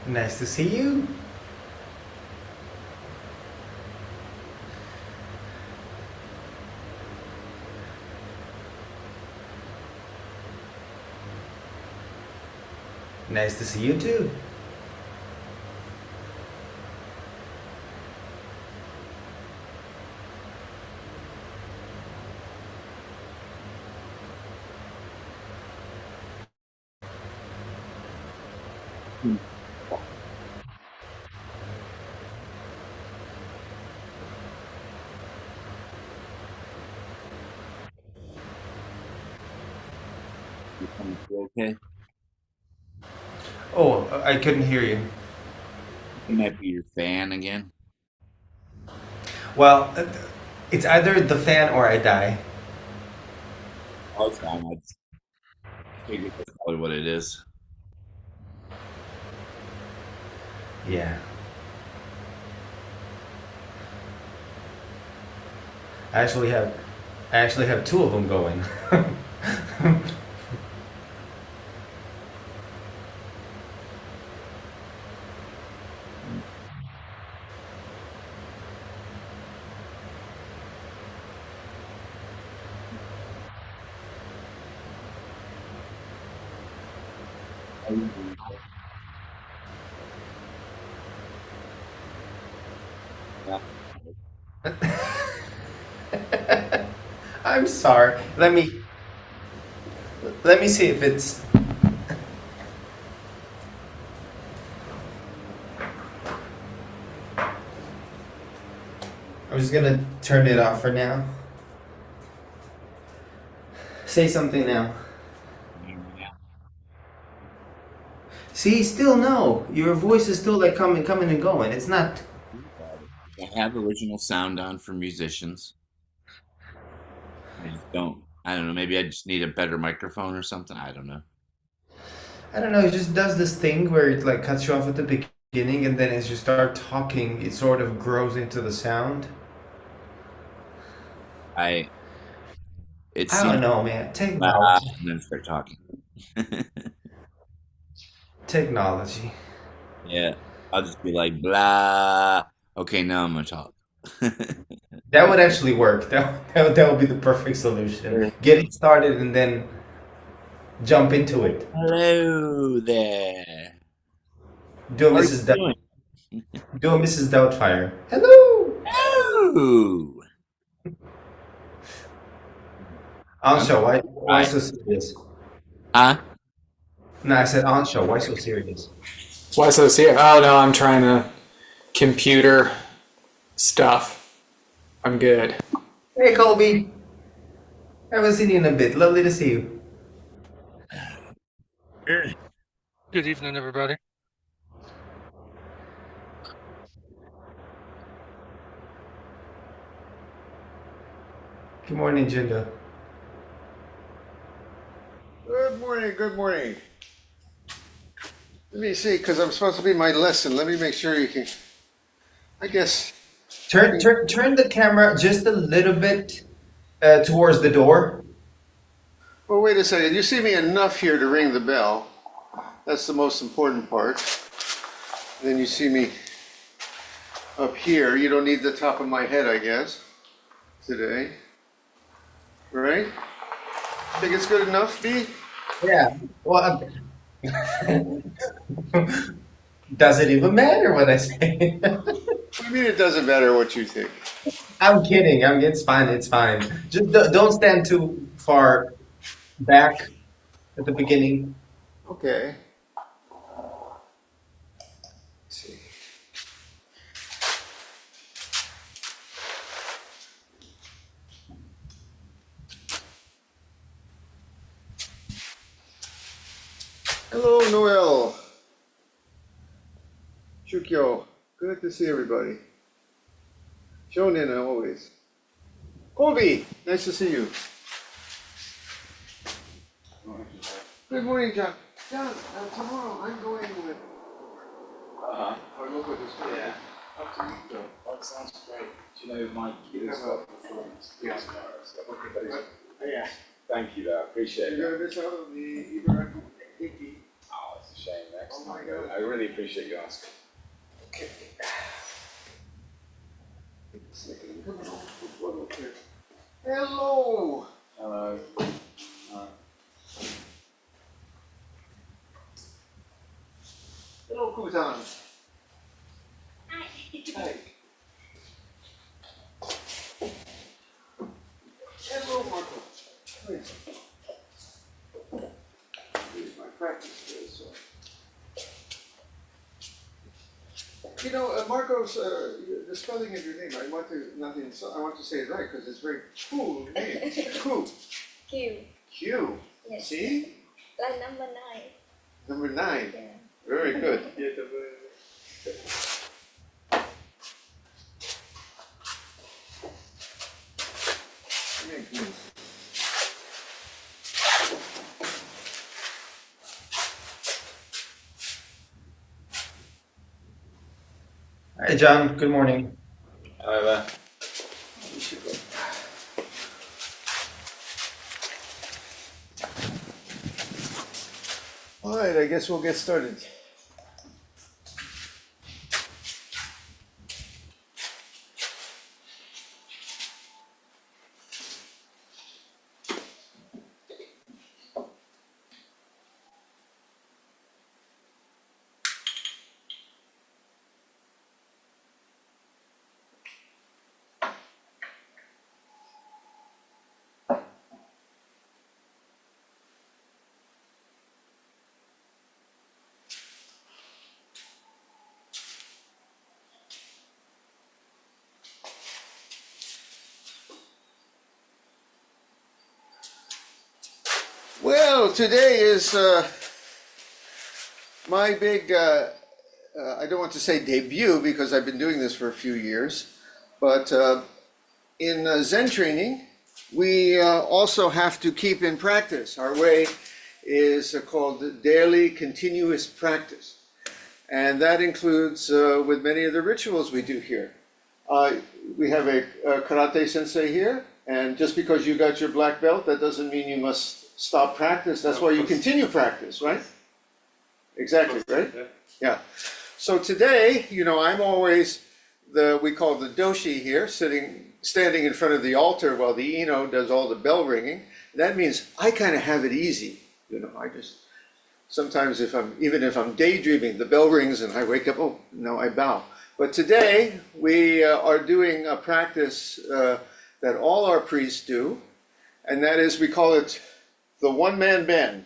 Nice to see you. Nice to see you too. Okay. Oh, I couldn't hear you. It might be your fan again. Well, it's either the fan or I die. Oh, it's fine. I just figured that's probably what it is. Yeah. I actually have I actually have two of them going. I'm sorry. Let me see if it's I'm just gonna turn it off for now. Say something now. See, still no. Your voice is still like coming and going. It's not. I have original sound on for musicians. I just don't. I don't know. Maybe I just need a better microphone or something. I don't know. I don't know. It just does this thing where it like cuts you off at the beginning, and then as you start talking, it sort of grows into the sound. I. It I seems don't know, man. loud Technology. and then start talking. Technology. Yeah, I'll just be like blah. Okay, now I'm gonna talk. That would actually work. That would be the perfect solution. Get it started and then jump into it. Hello there. Do a How are Mrs. you doing? Do a Mrs. Doubtfire. Hello. Oh, I'm Ansho, why right. so serious? Huh? No, I said Ansho, why so serious? Why so serious? Oh no, I'm trying to computer stuff. I'm good. Hey Colby. Haven't seen you in a bit. Lovely to see you. Good evening, everybody. Good morning, Jindo. Good morning, good morning. Let me see, because I'm supposed to be my lesson. Let me make sure you can. I guess. Turn the camera just a little bit towards the door. Well, wait a second. You see me enough here to ring the bell. That's the most important part. Then you see me up here. You don't need the top of my head, I guess, today. Right? Think it's good enough, B? Yeah. Well, does it even matter what I say? I mean, it doesn't matter what you think. I'm kidding. It's fine. It's fine. Just don't stand too far back at the beginning. Okay. Let's see. Hello, Noel. Shukyo. Good to see everybody. Shonen always. Kobe, nice to see you. Good morning, John. John, tomorrow I'm going with. Or look at this. Yeah, up to you, Joe. That sounds great. Do you know my kid has got performance? Yeah. Okay, Yeah. thank you, though. I appreciate You're it. gonna miss out on the Ibaraki Hiki. Oh, it's a shame. They're next time. I really appreciate you asking. Okay. Hello. Hello. Hello, Kutan. Hi. Hello, Marco. Please. Here's my practice today, so. You know, Marco's, the spelling of your name, I want to say it right, because it's very cool name. Cool. Q. Q. Yes. See? Like number 9. Number 9. Yeah. Very good. Hi, John. Good morning. Hello there. All right, I guess we'll get started. Well, today is my big, I don't want to say debut because I've been doing this for a few years, but in Zen training, we also have to keep in practice. Our way is called daily continuous practice. And that includes with many of the rituals we do here. We have a karate sensei here, and just because you got your black belt, that doesn't mean you must stop practice. That's why you continue practice, right? Exactly, right? Yeah. So today, you know, I'm always we call the doshi here, standing in front of the altar while the ino does all the bell ringing. That means I kind of have it easy. You know, I just, sometimes even if I'm daydreaming, the bell rings and I wake up, oh, no, I bow. But today, we are doing a practice that all our priests do, and that is, we call it the one-man band.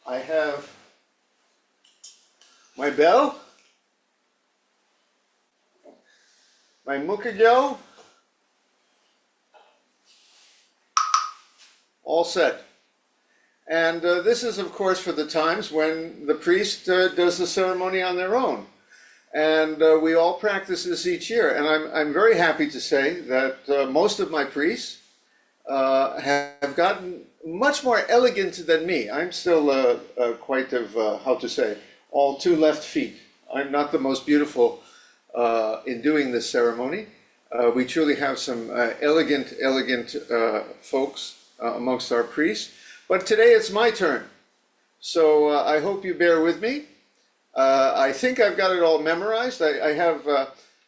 I have my bell, my mukagyo, all set. And this is, of course, for the times when the priest does the ceremony on their own. And we all practice this each year. And I'm very happy to say that most of my priests have gotten much more elegant than me. I'm still quite of, how to say, all 2 left feet. I'm not the most beautiful in doing this ceremony. We truly have some elegant folks amongst our priests. But today it's my turn. So I hope you bear with me. I think I've got it all memorized. I have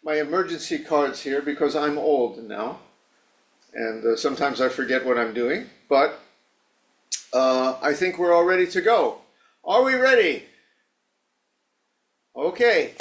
my emergency cards here because I'm old now. And sometimes I forget what I'm doing. But I think we're all ready to go. Are we ready? Okay.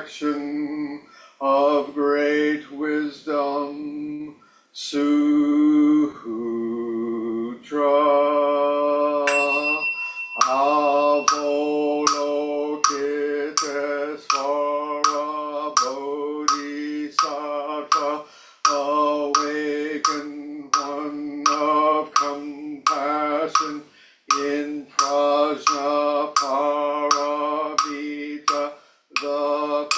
perfection of great wisdom, Sutra. Avalokitesvara Bodhisattva, awakened one of compassion in Prajnaparamita, the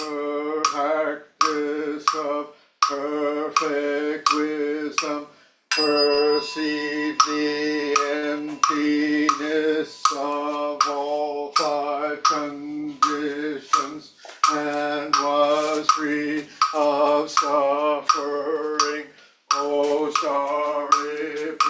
practice of perfect wisdom, perceived the emptiness of all five conditions and was free of suffering. O Shariputra,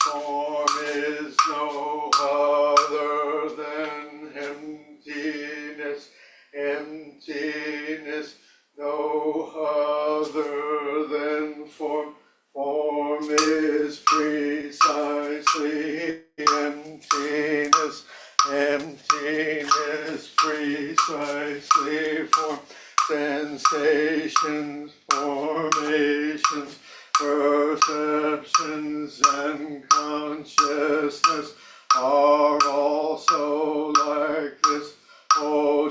form is no other than emptiness, emptiness no other than form. Form is precisely emptiness, emptiness precisely form. Sensations, formations, perceptions, and consciousness are also like this. O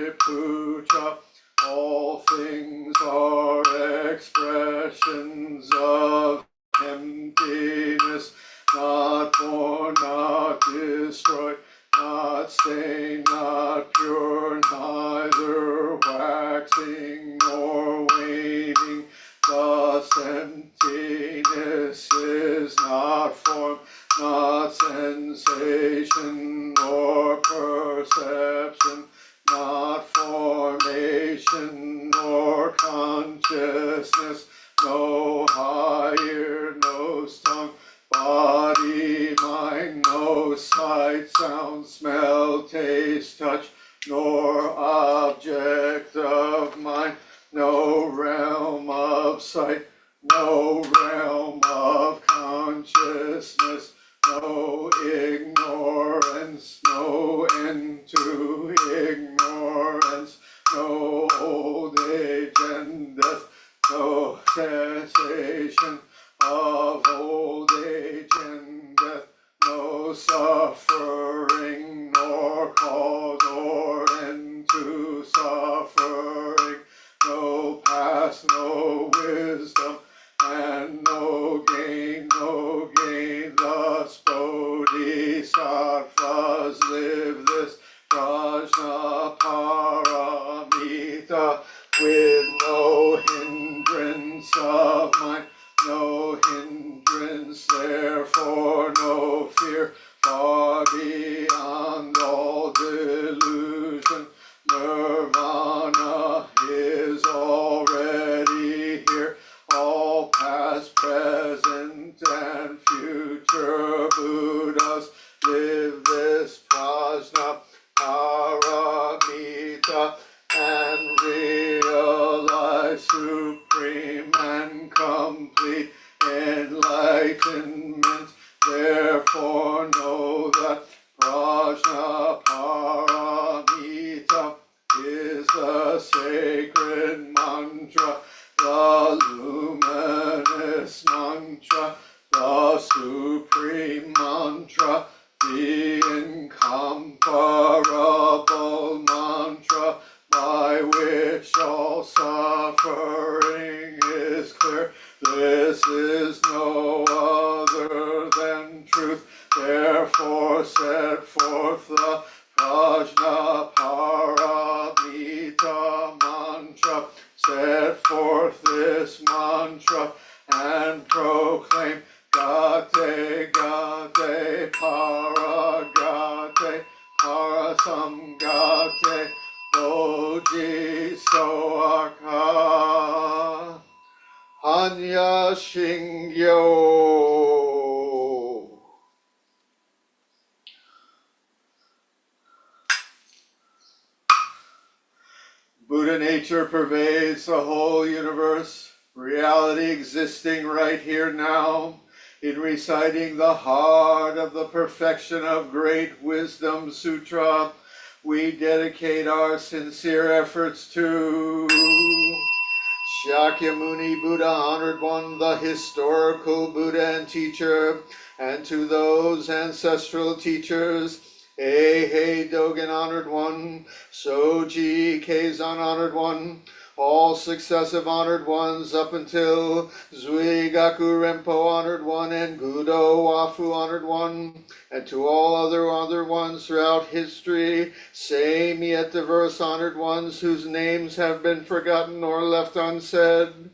Shariputra, all things are expressions of emptiness, not born, not destroyed, not stained, not pure, neither waxing nor waning. Thus emptiness is not form, not sensation nor perception, not formation nor consciousness, no higher, no strong body, mind, no sight, sound, smell, taste, touch, nor object of mind, no realm of sight, no realm of consciousness, no ignorance, no end to ignorance, no old age and death, no cessation of old age and death, no suffering, nor cause or end to suffering, no past, no wisdom, and no gain, no gain. Thus bodhisattvas live this prajnaparamita with no hindrance of mind, no hindrance, therefore no fear, far beyond all delusion. Nirvana is already here, all past, present, and future Buddhas live this prajnaparamita and realize supreme and complete enlightenment. Therefore know that prajnaparamita is the sacred mantra, the luminous mantra, the supreme mantra, the incomparable mantra, by which all suffering is clear. This is no other than truth. Therefore set forth the prajnaparamita mantra. Set forth this mantra and proclaim Gate, Gate, Para Gate, Parasamgate, Bodhisoaka, Hanya Shingyo. Buddha nature pervades the whole universe, reality existing right here now. In reciting the heart of the perfection of great wisdom sutra, we dedicate our sincere efforts to Shakyamuni Buddha, Honored One, the historical Buddha and teacher, and to those ancestral teachers, Eihei Dogen, Honored One, Soji Keizan, Honored One, all successive honored ones up until Zuigaku Rempo, Honored One, and Gudo Wafu, Honored One, and to all other ones throughout history, same yet diverse honored ones whose names have been forgotten or left unsaid.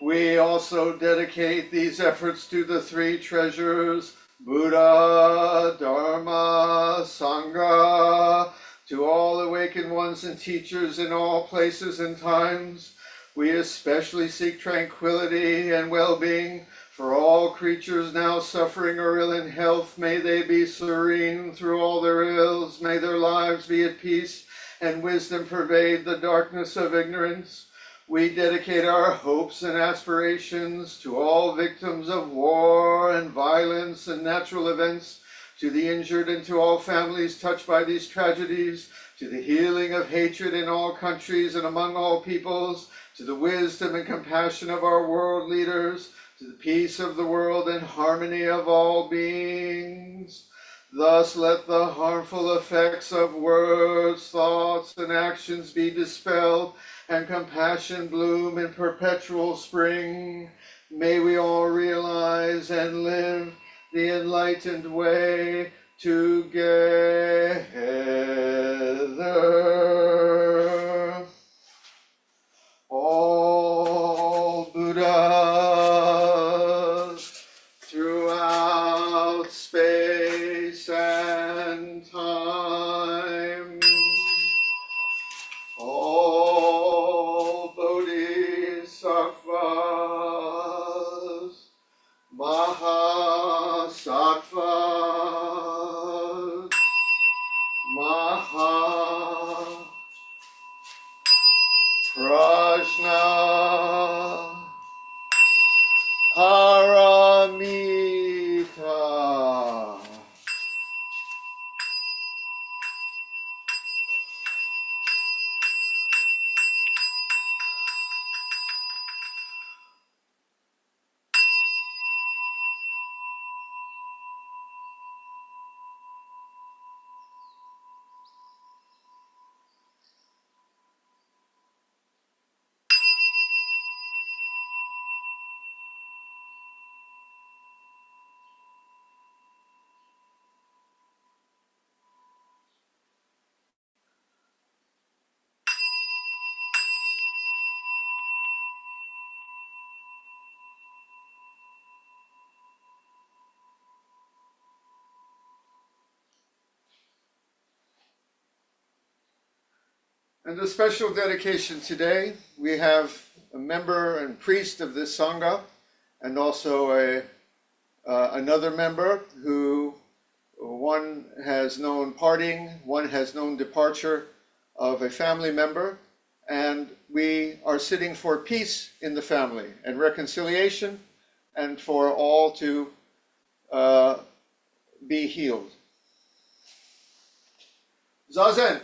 We also dedicate these efforts to the three treasures, Buddha, Dharma, Sangha, to all awakened ones and teachers in all places and times. We especially seek tranquility and well-being for all creatures now suffering or ill in health. May they be serene through all their ills. May their lives be at peace and wisdom pervade the darkness of ignorance. We dedicate our hopes and aspirations to all victims of war and violence and natural events, to the injured and to all families touched by these tragedies, to the healing of hatred in all countries and among all peoples, to the wisdom and compassion of our world leaders, to the peace of the world and harmony of all beings. Thus let the harmful effects of words, thoughts, and actions be dispelled, and compassion bloom in perpetual spring. May we all realize and live the enlightened way together. All Buddhas throughout space and time, all Bodhisattvas, Mahasattvas, Prajna, Paramita. And a special dedication today, we have a member and priest of this Sangha, and also another member who one has known parting, one has known departure of a family member, and we are sitting for peace in the family and reconciliation, and for all to be healed. Zazen.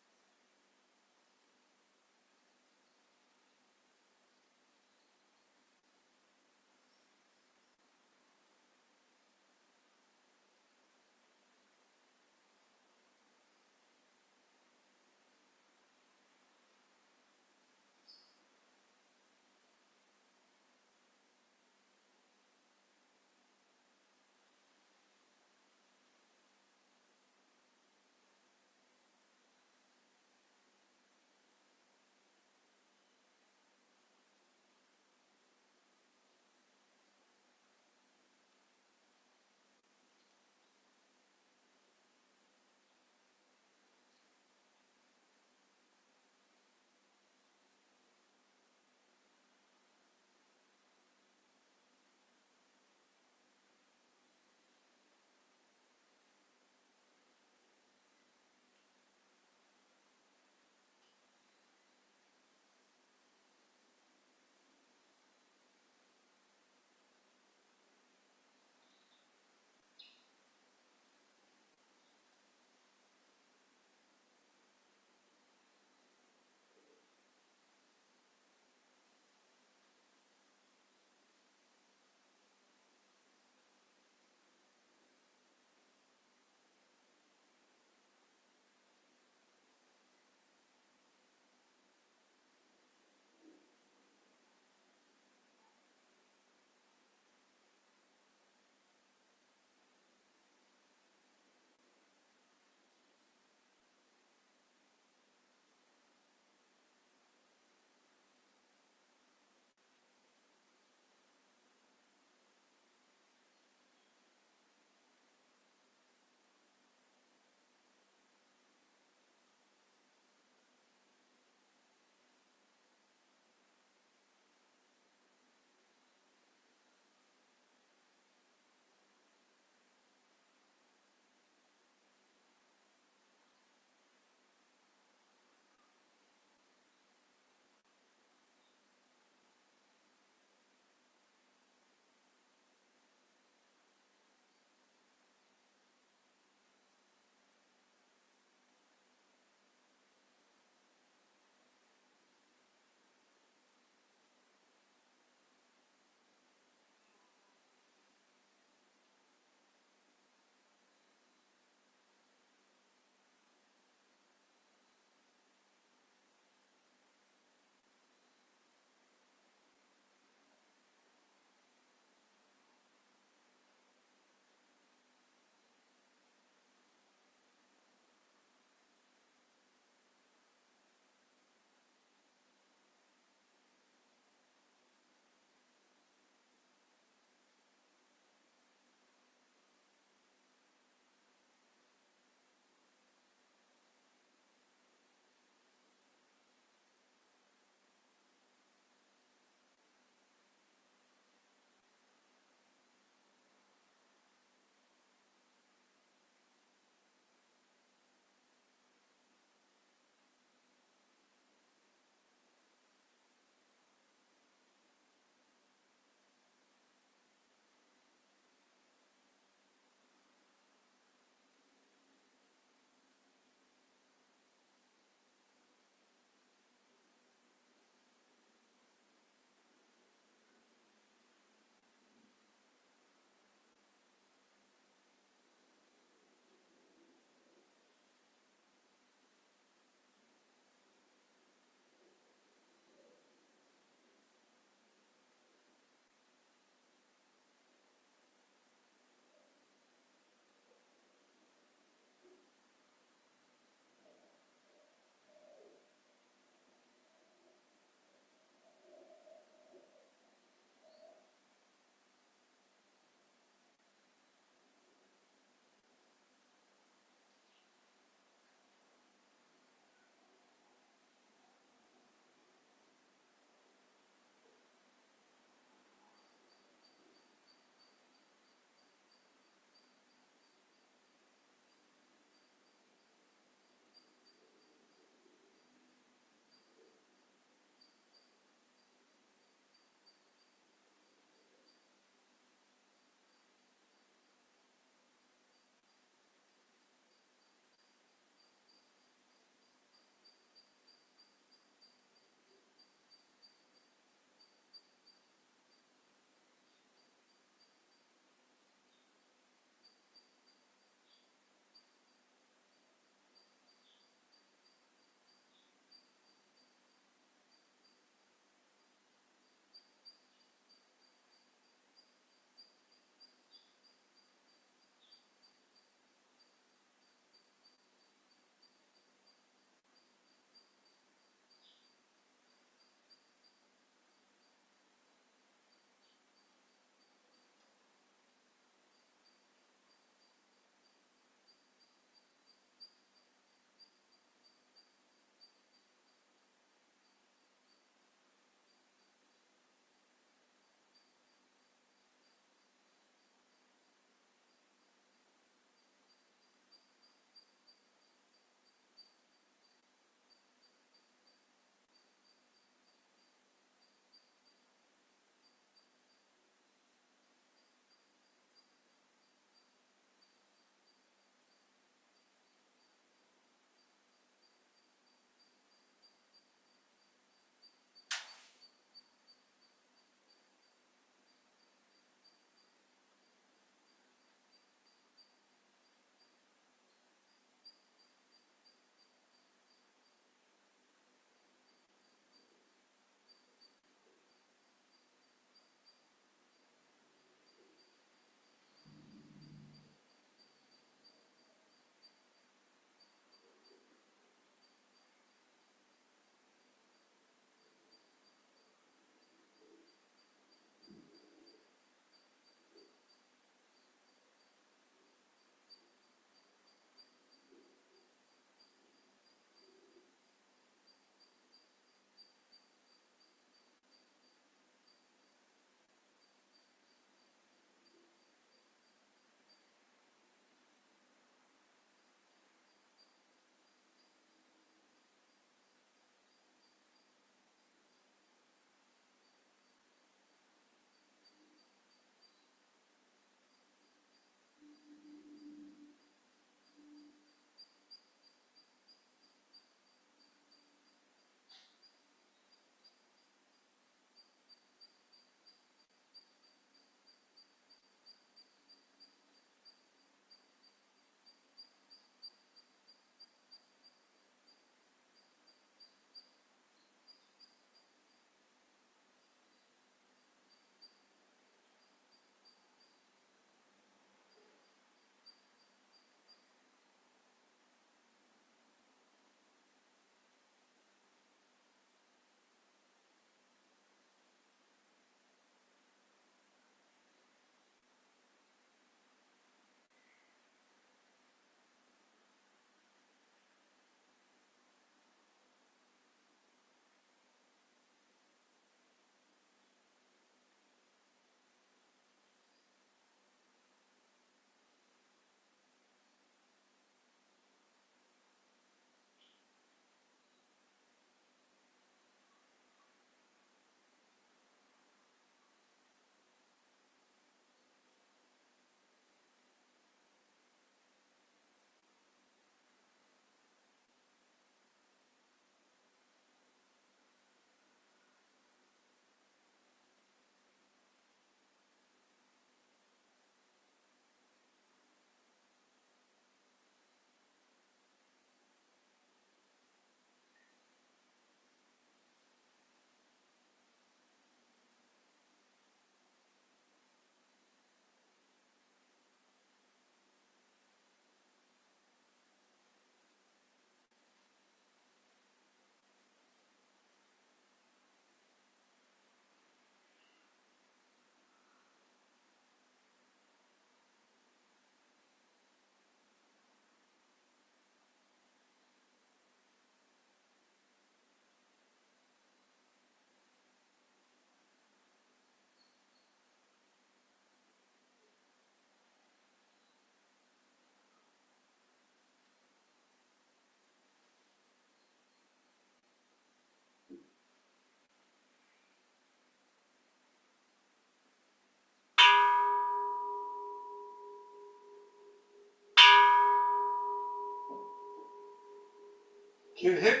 KINHIN?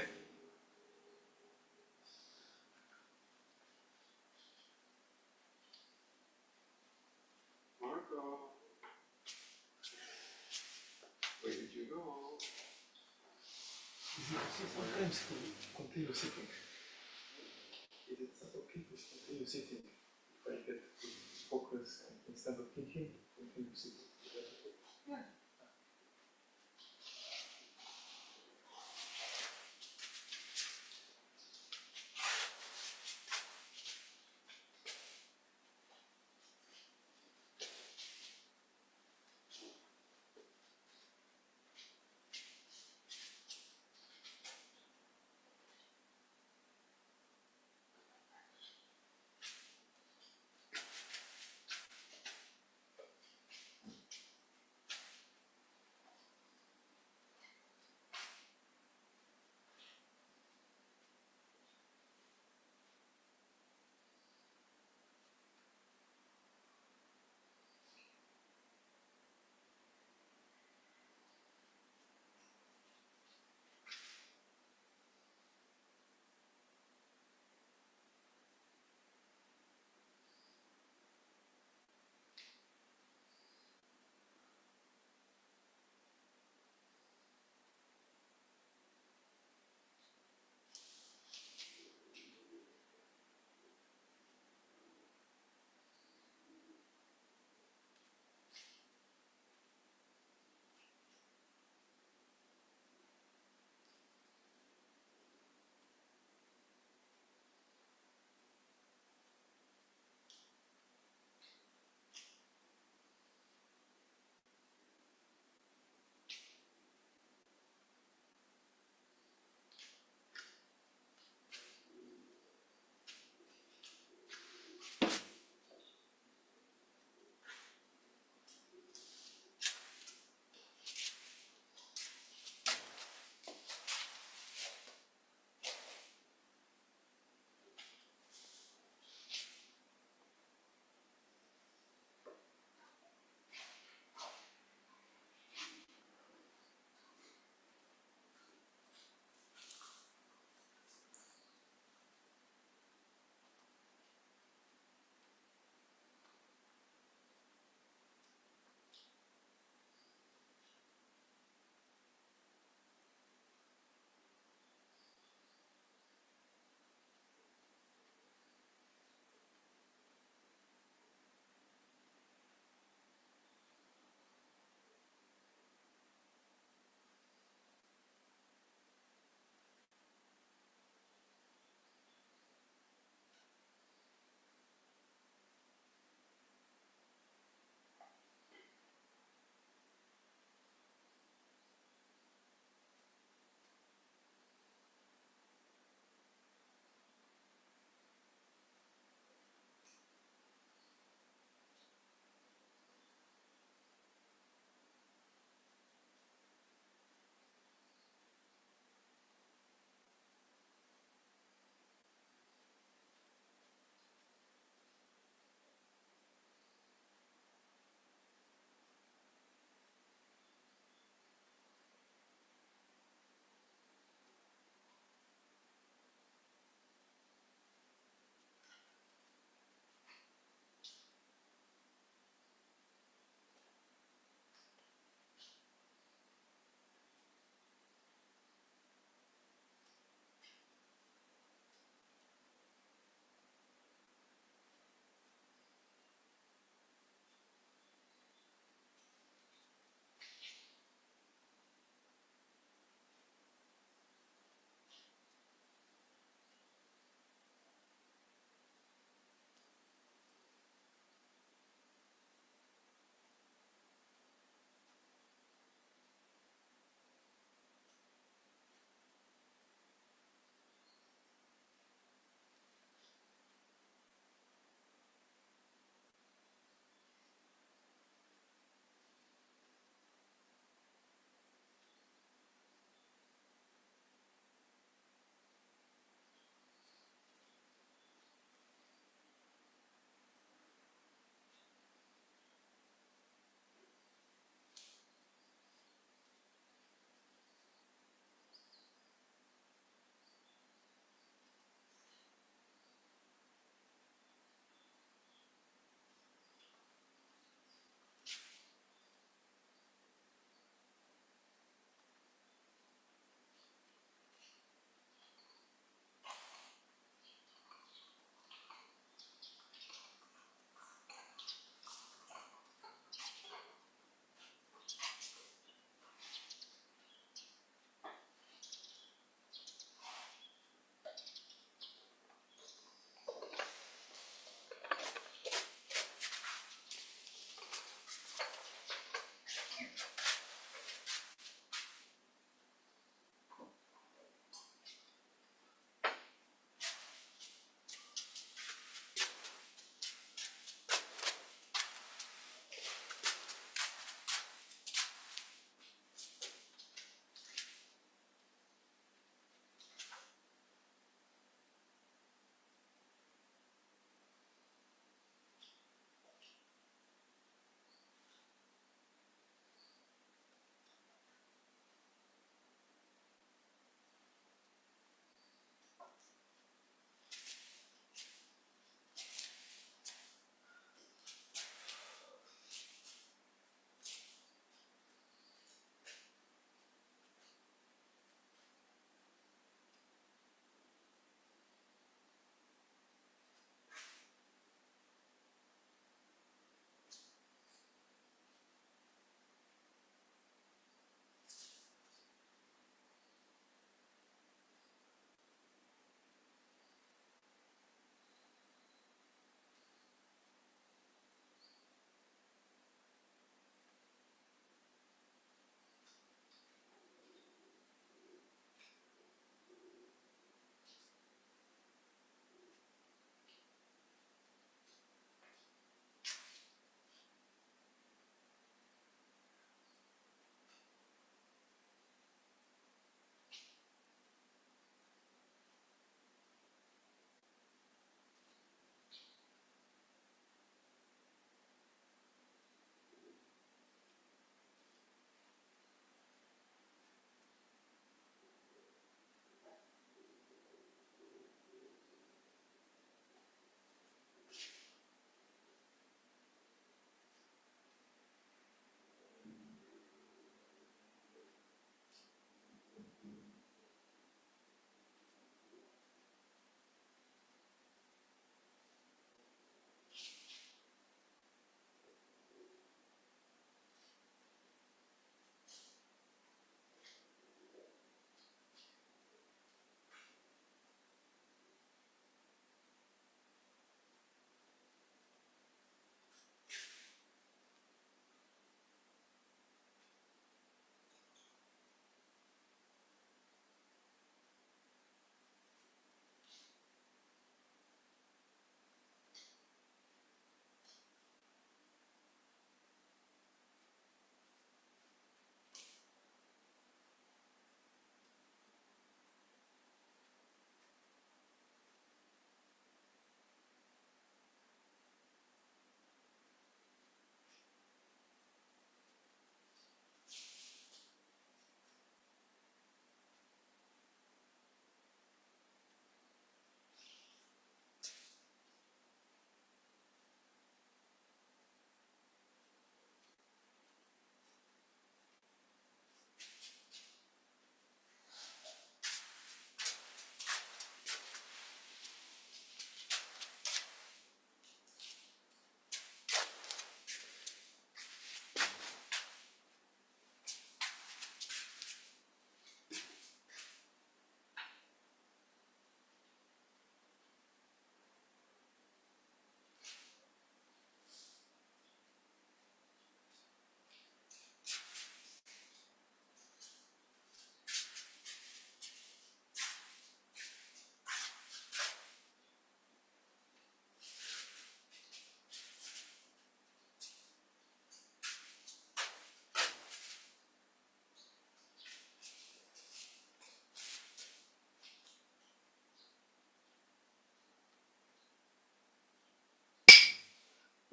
Marco. Where did you go? Sometimes to continue sitting. Is it not okay to continue sitting? If I get to focus and instead of thinking, continue sitting. Is that okay? Yeah.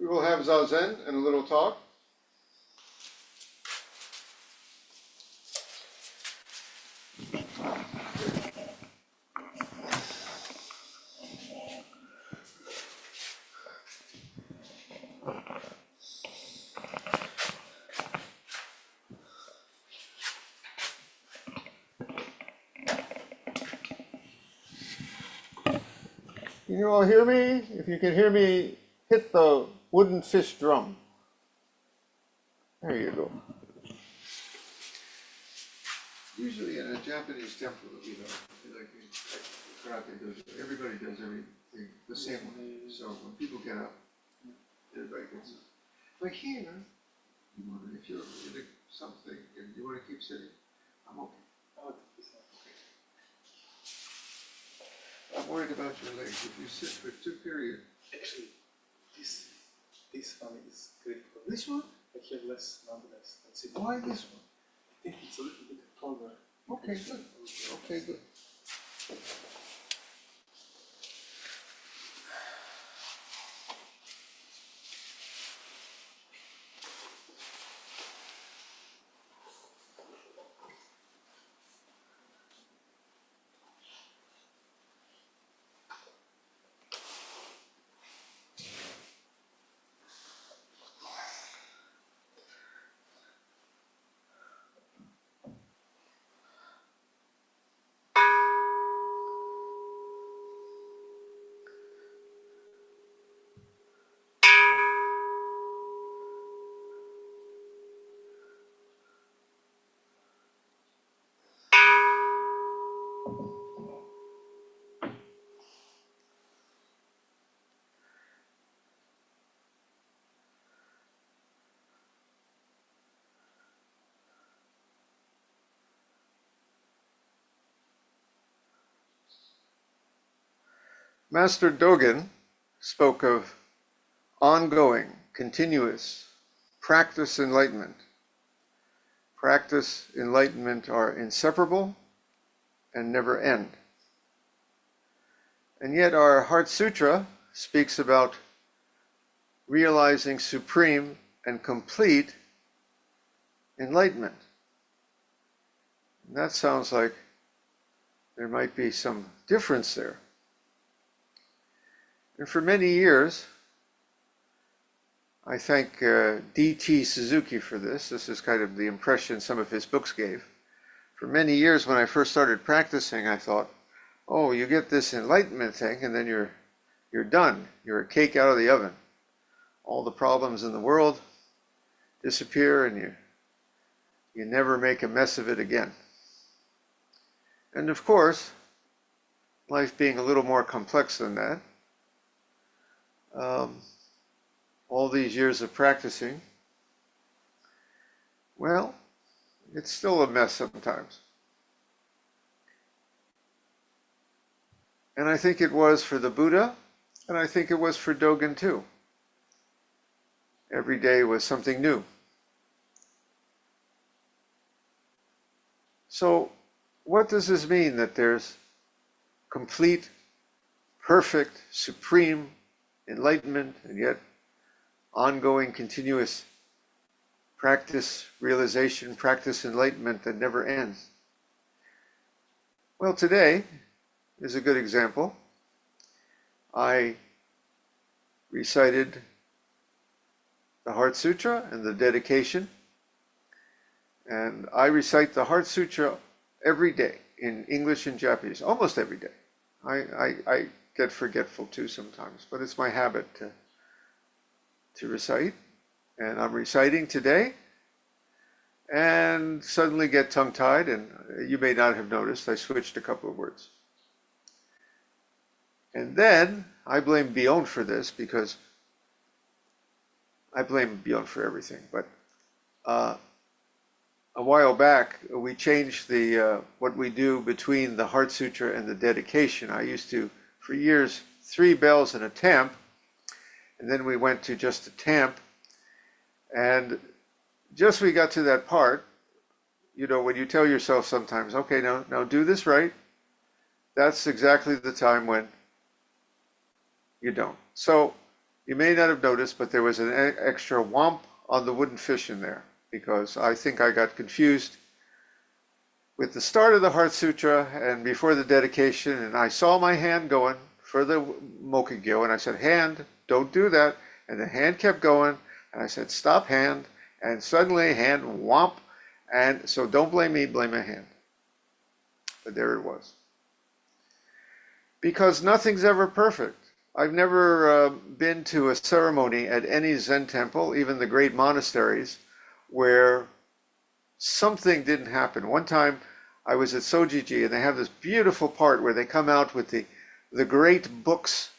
We will have Zazen and a little talk. Can you all hear me? If you can hear me, hit the wooden fish drum. There you go. Usually in a Japanese temple, like karate does, everybody does everything the same way. So when people get up, everybody gets up. But here, if you're in something and you want to keep sitting, I'm okay. I'm worried about your legs. If you sit for 2 periods. Actually, this one is great for me. This one? I have less numbness than sitting. Why this one? I think it's a little bit taller. Okay, good. Okay, good. Master Dogen spoke of ongoing, continuous practice enlightenment. Practice enlightenment are inseparable and never end. And yet our Heart Sutra speaks about realizing supreme and complete enlightenment. And that sounds like there might be some difference there. And for many years, I thank D.T. Suzuki for this. This is kind of the impression some of his books gave. For many years when I first started practicing, I thought, oh, you get this enlightenment thing and then you're done. You're a cake out of the oven. All the problems in the world disappear and you never make a mess of it again. And of course, life being a little more complex than that, all these years of practicing, well, it's still a mess sometimes. And I think it was for the Buddha, and I think it was for Dogen too. Every day was something new. So, what does this mean that there's complete, perfect, supreme enlightenment, and yet ongoing, continuous practice, realization, practice, enlightenment that never ends? Well, today is a good example. I recited the Heart Sutra and the dedication, and I recite the Heart Sutra every day in English and Japanese, almost every day. I get forgetful too sometimes, but it's my habit to recite. And I'm reciting today and suddenly get tongue-tied, and you may not have noticed, I switched a couple of words. And then I blame Bion for this, because I blame Bion for everything, but a while back we changed the what we do between the Heart Sutra and the dedication. I used to, for years, 3 bells and a tamp, and then we went to just a tamp, and just we got to that part, you know, when you tell yourself sometimes, okay, now do this right, that's exactly the time when you don't. So You may not have noticed, but there was an extra whomp on the wooden fish in there, because I think I got confused with the start of the Heart Sutra and before the dedication, and I saw my hand going for the Mokugyo, and I said, hand, don't do that. And the hand kept going, and I said, stop, hand. And suddenly, hand, whomp. And so don't blame me, blame my hand. But there it was. Because nothing's ever perfect. I've never been to a ceremony at any Zen temple, even the great monasteries, where something didn't happen. One time I was at Sojiji, and they have this beautiful part where they come out with the great books,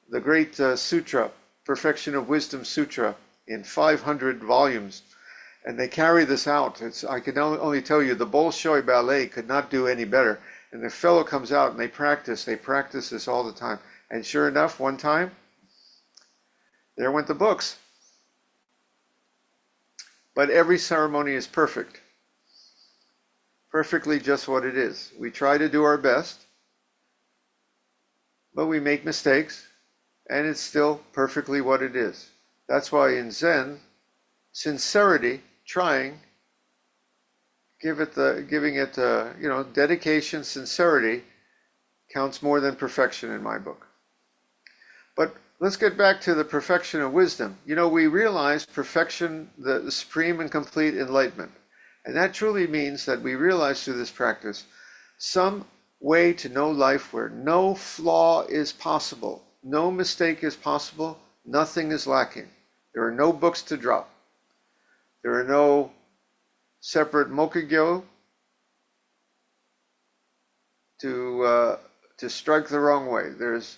the great sutra, Perfection of Wisdom Sutra, in 500 volumes. And they carry this out. I can only tell you, the Bolshoi Ballet could not do any better. And the fellow comes out and they practice this all the time. And sure enough, one time, there went the books. But every ceremony is perfect. Perfectly just what it is. We try to do our best, but we make mistakes, and it's still perfectly what it is. That's why in Zen, sincerity, trying, giving it dedication, sincerity counts more than perfection in my book. But let's get back to the perfection of wisdom. We realize perfection, the supreme and complete enlightenment. And that truly means that we realize through this practice some way to know life where no flaw is possible, no mistake is possible, nothing is lacking. There are no books to drop. There are no separate mokugyo to strike the wrong way. There's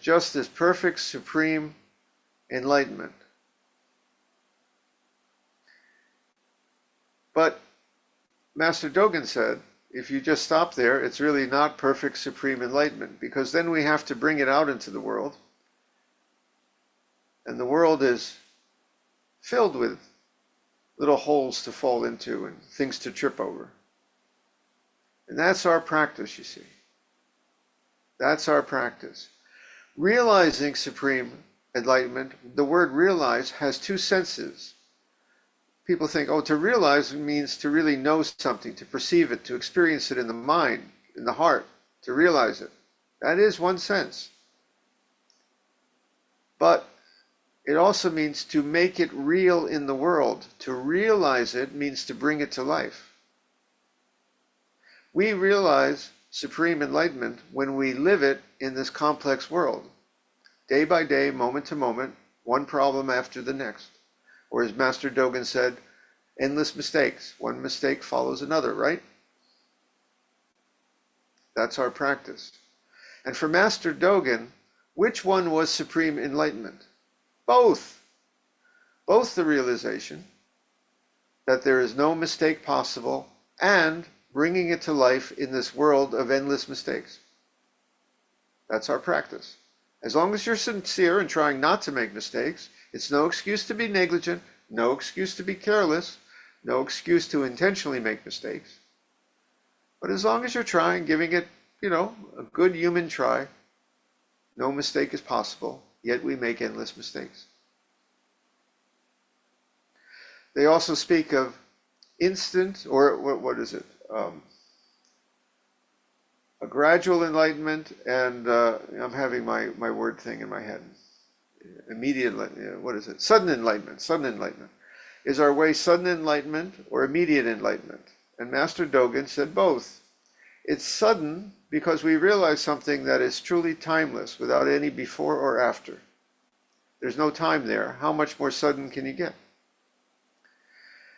just this perfect supreme enlightenment. But Master Dogen said, if you just stop there, it's really not perfect supreme enlightenment, because then we have to bring it out into the world. And the world is filled with little holes to fall into and things to trip over. And that's our practice, you see. That's our practice. Realizing supreme enlightenment, the word realize has two senses. People think, to realize means to really know something, to perceive it, to experience it in the mind, in the heart, to realize it. That is one sense. But it also means to make it real in the world. To realize it means to bring it to life. We realize supreme enlightenment when we live it in this complex world. Day by day, moment to moment, one problem after the next. Or as Master Dogen said, endless mistakes. One mistake follows another, right? That's our practice. And for Master Dogen, which one was supreme enlightenment? Both. Both the realization that there is no mistake possible and bringing it to life in this world of endless mistakes. That's our practice. As long as you're sincere and trying not to make mistakes, it's no excuse to be negligent, no excuse to be careless, no excuse to intentionally make mistakes. But as long as you're trying, giving it, a good human try, no mistake is possible, yet we make endless mistakes. They also speak of instant, or what is it? A gradual enlightenment, and I'm having my word thing in my head. Immediate, what is it? Sudden enlightenment. Sudden enlightenment. Is our way sudden enlightenment or immediate enlightenment? And Master Dogen said both. It's sudden because we realize something that is truly timeless without any before or after. There's no time there. How much more sudden can you get?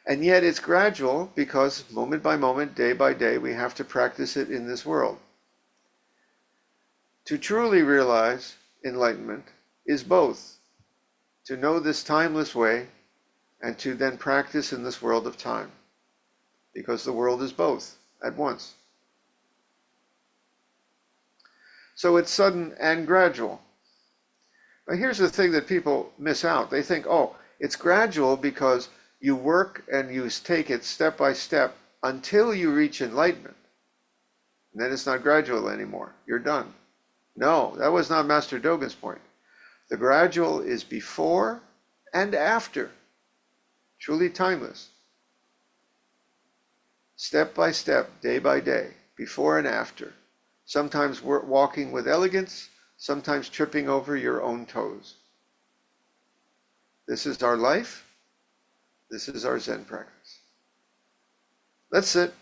And yet it's gradual because moment by moment, day by day, we have to practice it in this world. To truly realize enlightenment is both to know this timeless way and to then practice in this world of time, because the world is both at once. So it's sudden and gradual. But here's the thing that people miss out. They think, it's gradual because you work and you take it step by step until you reach enlightenment. And then it's not gradual anymore. You're done. No, that was not Master Dogen's point. The gradual is before and after, truly timeless. Step by step, day by day, before and after. Sometimes walking with elegance, sometimes tripping over your own toes. This is our life. This is our Zen practice. Let's sit.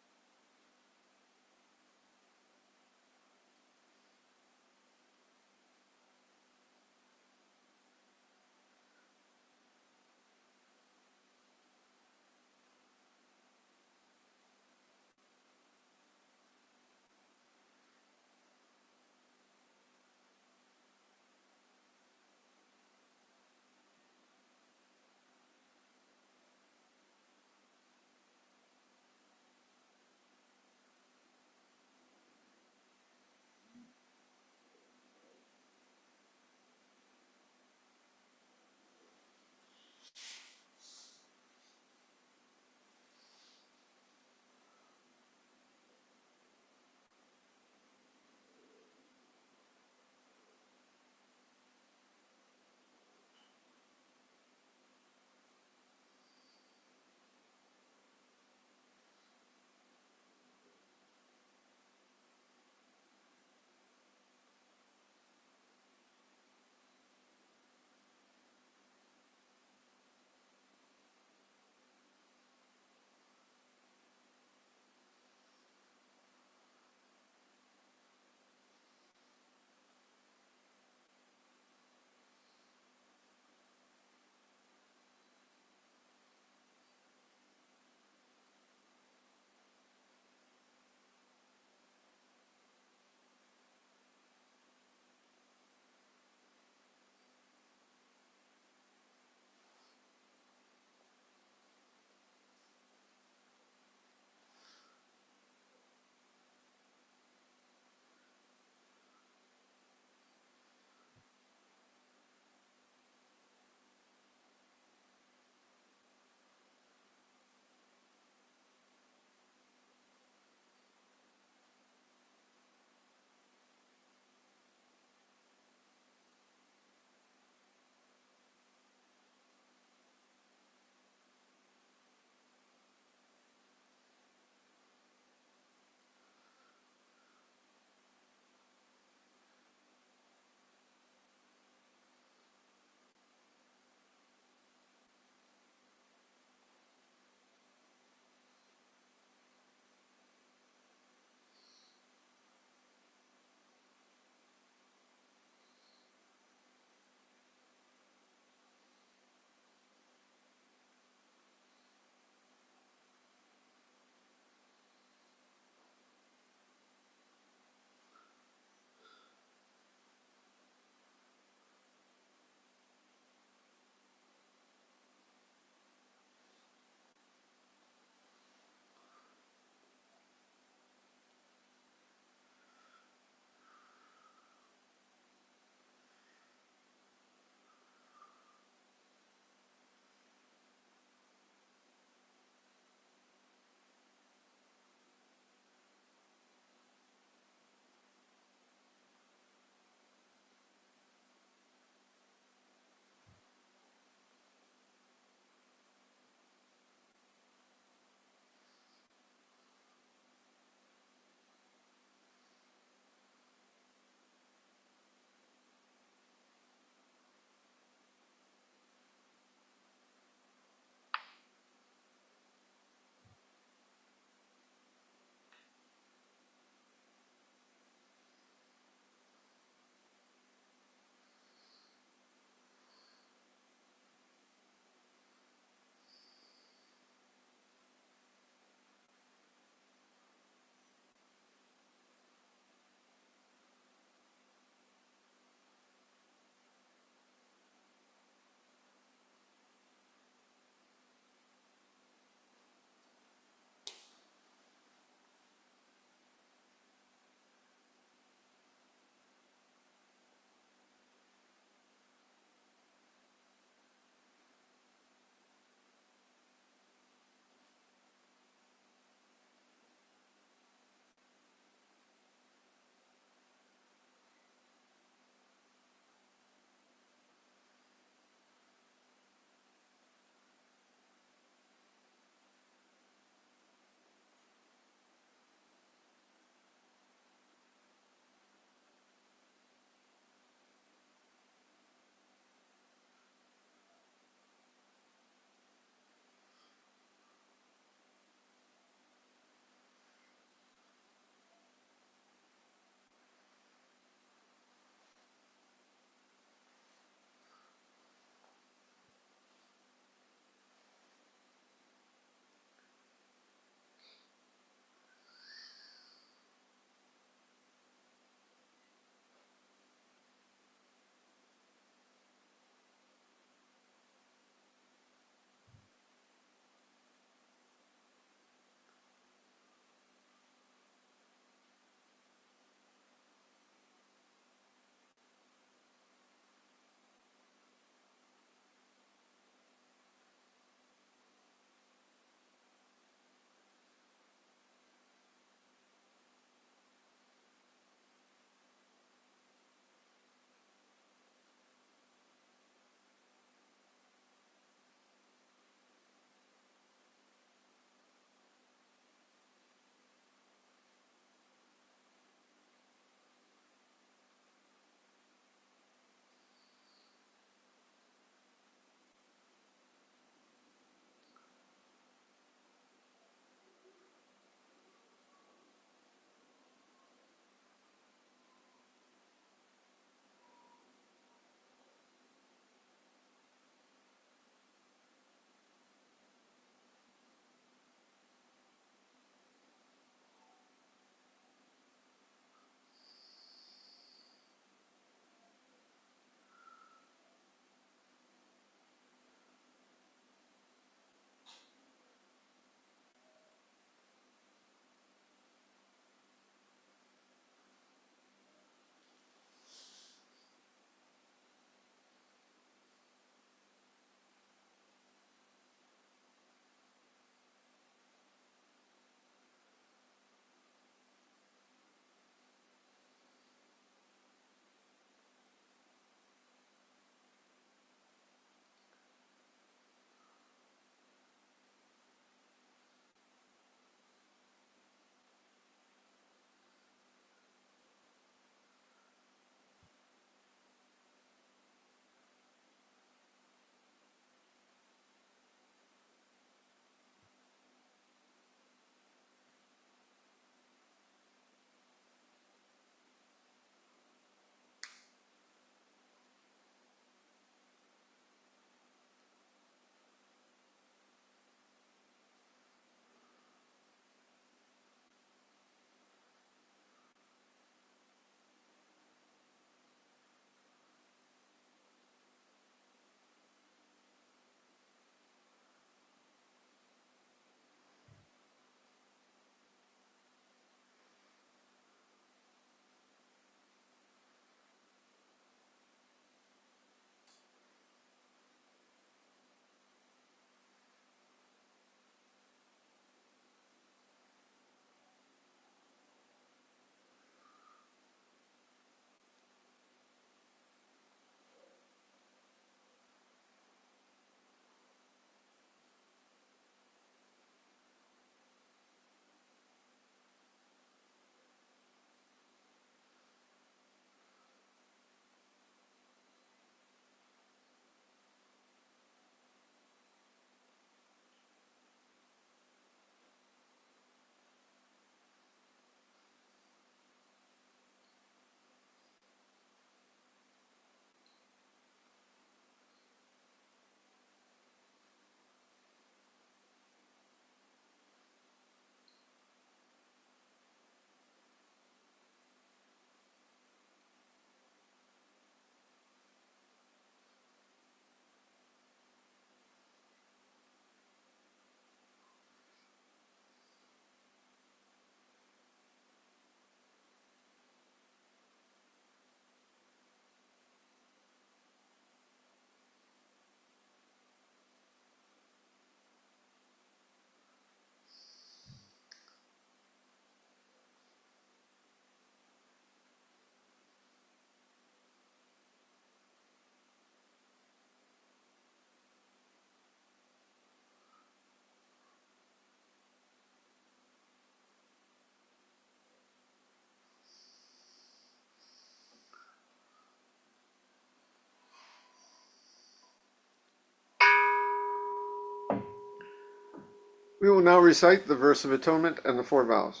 We will now recite the verse of atonement and the 4 vows.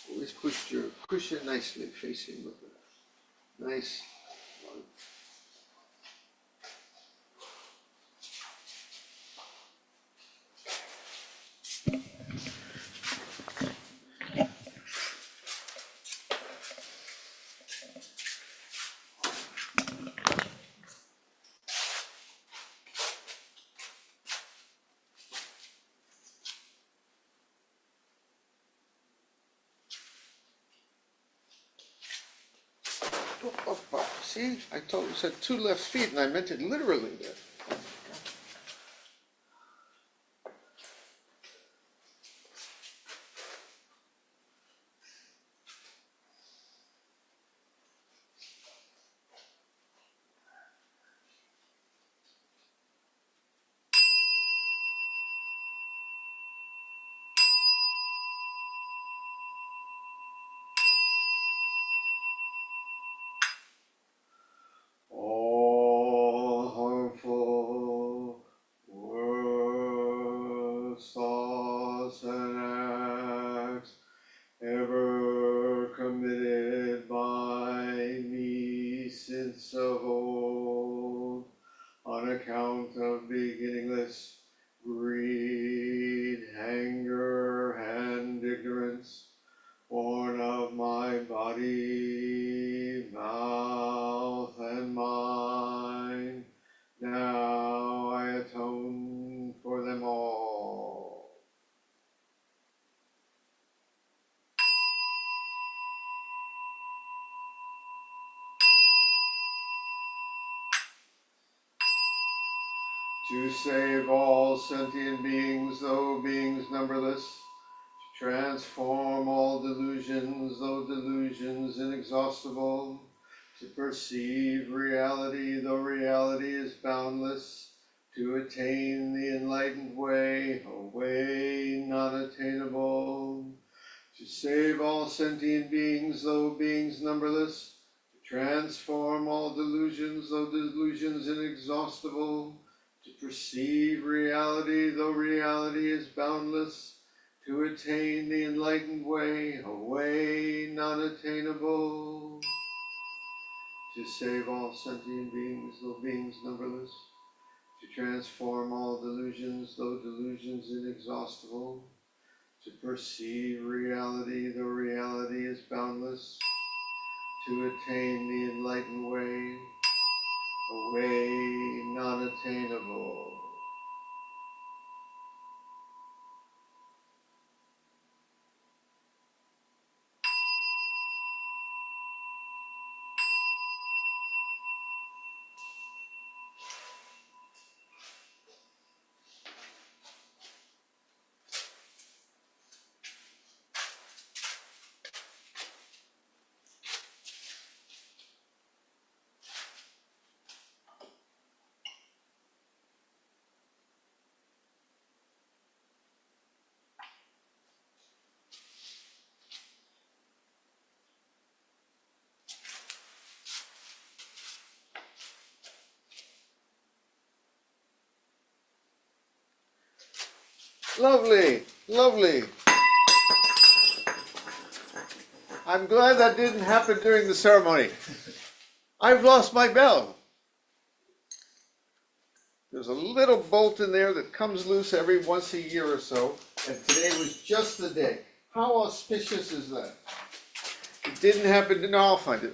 Always push it nicely, facing with it. Nice. See, I told you, said 2 left feet, and I meant it literally there. All harmful words, thoughts, and acts ever committed by me since of old, on account of beginningless greed, anger, and ignorance, born of my body, mouth, and mind, now I atone for them all. To save all sentient beings, though beings numberless, to transform all delusions, though delusions inexhaustible, to perceive reality, though reality is boundless, to attain the enlightened way, a way non-attainable, to save all sentient beings, though beings numberless, to transform all delusions, though delusions inexhaustible, to perceive reality, though reality is boundless, to attain the enlightened way, a way non-attainable, to save all sentient beings, though beings numberless, to transform all delusions, though delusions inexhaustible, to perceive reality, though reality is boundless, to attain the enlightened way, a way non-attainable. Lovely, lovely. I'm glad that didn't happen during the ceremony. I've lost my bell. There's a little bolt in there that comes loose every once a year or so, and today was just the day. How auspicious is that? It didn't happen, no, I'll find it.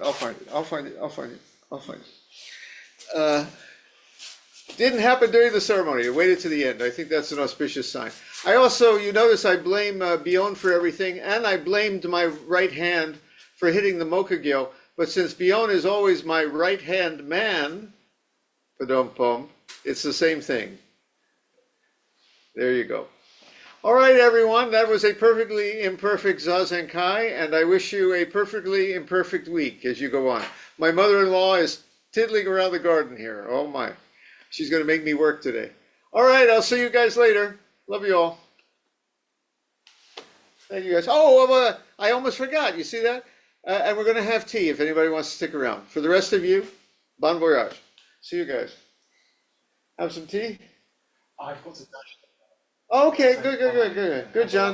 Didn't happen during the ceremony. It waited to the end. I think that's an auspicious sign. I also, you notice I blame Bjorn for everything, and I blamed my right hand for hitting the Mokagyo. But since Bjorn is always my right-hand man, padom-pom, it's the same thing. There you go. All right, everyone, that was a perfectly imperfect Zazenkai, and I wish you a perfectly imperfect week as you go on. My mother-in-law is tiddling around the garden here. Oh my, she's gonna make me work today. All right, I'll see you guys later. Love you all. Thank you guys. Oh, I almost forgot. You see that? And we're gonna have tea if anybody wants to stick around. For the rest of you, bon voyage. See you guys. Have some tea? I've got a dash. Okay, good, John.